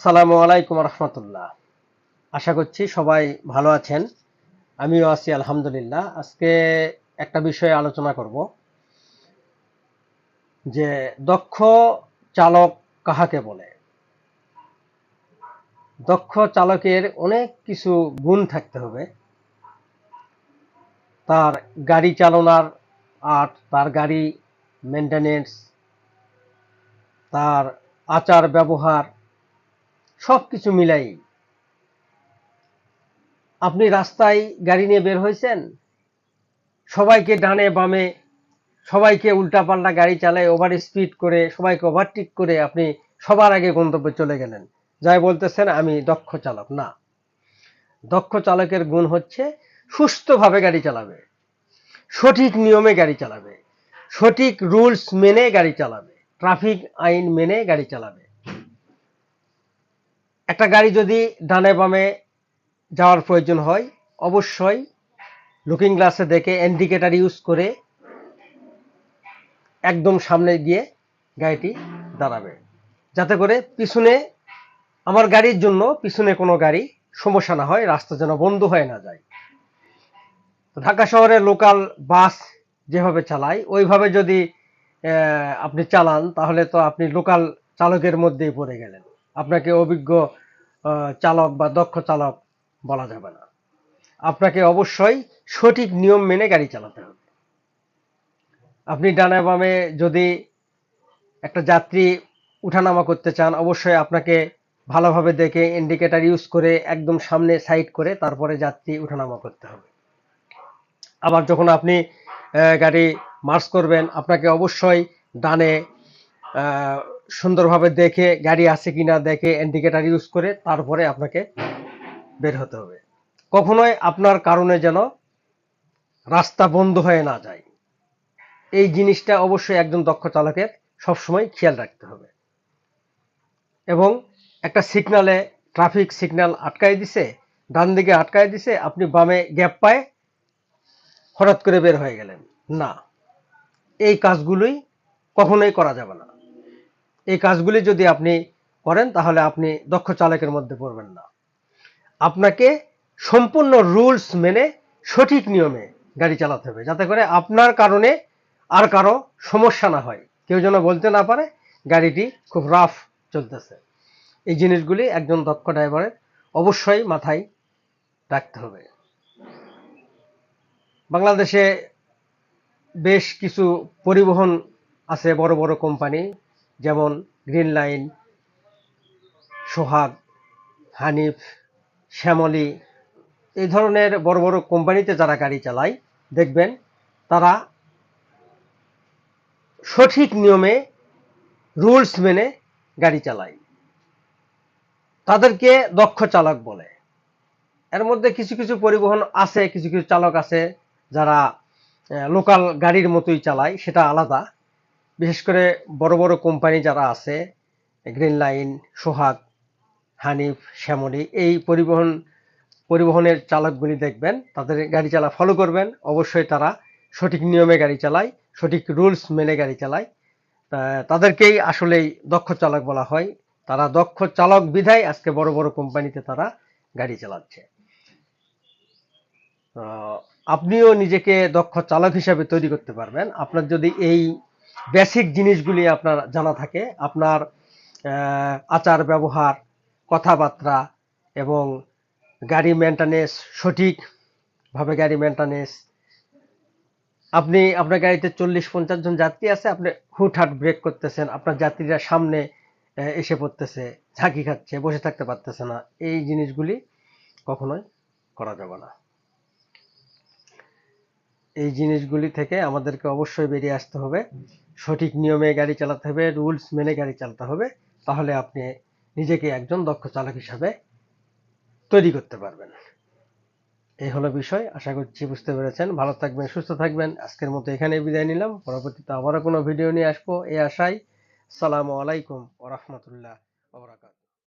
আসসালামু আলাইকুম রহমতুল্লাহ। আশা করছি সবাই ভালো আছেন। আমিও আছি আলহামদুলিল্লাহ। আজকে একটা বিষয়ে আলোচনা করব যে দক্ষ চালক কাহাকে বলে। দক্ষ চালকের অনেক কিছু গুণ থাকতে হবে। তার গাড়ি চালানোর আর্ট, তার গাড়ি মেনটেনেন্স, তার আচার ব্যবহার সবকিছু মিলাই। আপনি রাস্তায় গাড়ি নিয়ে বের হয়েছেন, সবাইকে ডানে বামে, সবাইকে উল্টাপাল্টা গাড়ি চালায়, ওভার স্পিড করে, সবাইকে ওভারটেক করে আপনি সবার আগে গন্তব্যে চলে গেলেন, যাই বলতেছেন আমি দক্ষ চালক। না, দক্ষ চালকের গুণ হচ্ছে সুস্থভাবে গাড়ি চালাবে, সঠিক নিয়মে গাড়ি চালাবে, সঠিক রুলস মেনে গাড়ি চালাবে, ট্রাফিক আইন মেনে গাড়ি চালাবে। একটা গাড়ি যদি ডানে বামে যাওয়ার প্রয়োজন হয়, অবশ্যই লুকিং গ্লাসে দেখে ইন্ডিকেটর ইউজ করে একদম সামনে গিয়ে গাড়িটি দাঁড়াবে, যাতে করে পিছনে আমার গাড়ির জন্য পিছনে কোনো গাড়ি সমস্যা না হয়, রাস্তা যেন বন্ধ হয়ে না যায়। ঢাকা শহরে লোকাল বাস যেভাবে চালায় ওইভাবে যদি আপনি চালান, তাহলে তো আপনি লোকাল চালকের মধ্যেই পড়ে গেলেন। আপনাকে অভিজ্ঞ চালক বা দক্ষ চালক বলা যাবে না। আপনাকে অবশ্যই সঠিক নিয়ম মেনে গাড়ি চালাতে হবে। আপনি ডানে বামে যদি একটা যাত্রী উঠানামা করতে চান, অবশ্যই আপনাকে ভালোভাবে দেখে ইন্ডিকেটর ইউজ করে একদম সামনে সাইড করে তারপরে যাত্রী উঠানামা করতে হবে। আবার যখন আপনি গাড়ি মার্চ করবেন, আপনাকে অবশ্যই ডানে সুন্দরভাবে দেখে গাড়ি আছে কিনা দেখে ইন্ডিকেটর ইউজ করে তারপরে আপনাকে বের হতে হবে। কখনোই আপনার কারণে যেন রাস্তা বন্ধ হয়ে না যায়, এই জিনিসটা অবশ্যই একজন দক্ষ চালকের সবসময় খেয়াল রাখতে হবে। এবং একটা সিগনালে, ট্রাফিক সিগন্যাল আটকায় দিছে, ডান দিকে আটকায় দিছে, আপনি বামে গ্যাপ পায় হঠাৎ করে বের হয়ে গেলেন, না, এই কাজগুলোই কখনোই করা যাবে না। এই কাজগুলি যদি আপনি করেন তাহলে আপনি দক্ষ চালকের মধ্যে পড়বেন না। আপনাকে সম্পূর্ণ রুলস মেনে সঠিক নিয়মে গাড়ি চালাতে হবে, যাতে করে আপনার কারণে আর কারো সমস্যা না হয়, কেউ যেন বলতে না পারে গাড়িটি খুব রাফ চলতেছে। এই জিনিসগুলি একজন দক্ষ ড্রাইভারের অবশ্যই মাথায় রাখতে হবে। বাংলাদেশে বেশ কিছু পরিবহন আছে, বড় বড় কোম্পানি, যেমন গ্রিন লাইন, সোহাগ, হানিফ, শ্যামলী, এই ধরনের বড় বড় কোম্পানিতে যারা গাড়ি চালায়, দেখবেন তারা সঠিক নিয়মে রুলস মেনে গাড়ি চালায়, তাদেরকে দক্ষ চালক বলে। এর মধ্যে কিছু কিছু পরিবহন আছে, কিছু কিছু চালক আছে যারা লোকাল গাড়ির মতোই চালায়, সেটা আলাদা। বিশেষ করে বড় বড় কোম্পানি যারা আছে, গ্রিন লাইন, সোহাগ, হানিফ, শ্যামলী, এই পরিবহনের চালকগুলি দেখবেন তাদের গাড়ি চালা ফলো করবেন, অবশ্যই তারা সঠিক নিয়মে গাড়ি চালায়, সঠিক রুলস মেনে গাড়ি চালায়। তাদেরকেই আসলেই দক্ষ চালক বলা হয়। তারা দক্ষ চালক বিধায় আজকে বড় বড় কোম্পানিতে তারা গাড়ি চালাচ্ছে। আপনিও নিজেকে দক্ষ চালক হিসাবে তৈরি করতে পারবেন আপনার যদি এই বেসিক জিনিসগুলি আপনার জানা থাকে। আপনার আচার ব্যবহার, কথাবার্তা এবং গাড়ি মেনটেনেন্স, সঠিকভাবে গাড়ি মেনটেনেন্স। আপনি আপনার গাড়িতে 40-50 জন যাত্রী আছে, আপনি হুটহাট ব্রেক করতেছেন, আপনার যাত্রীরা সামনে এসে পড়তেছে, ঝাঁকি খাচ্ছে, বসে থাকতে পারতেছে না, এই জিনিসগুলি কখনোই করা যাবে না। এই জিনিসগুলি থেকে আমাদেরকে অবশ্যই বেরিয়ে আসতে হবে, সঠিক নিয়মে গাড়ি চালাতে হবে, রুলস মেনে গাড়ি চালাতে হবে, তাহলে আপনি নিজেকে একজন দক্ষ চালক হিসাবে তৈরি করতে পারবেন। এই হলো বিষয়। আশা করছি বুঝতে পেরেছেন। ভালো থাকবেন, সুস্থ থাকবেন। আজকের মতো এখানেই বিদায় নিলাম। পরবর্তীতে আবারও কোনো ভিডিও নিয়ে আসবো এই আশায়। আসসালামু আলাইকুম ওয়া রাহমাতুল্লাহি ওয়া বারাকাতুহু।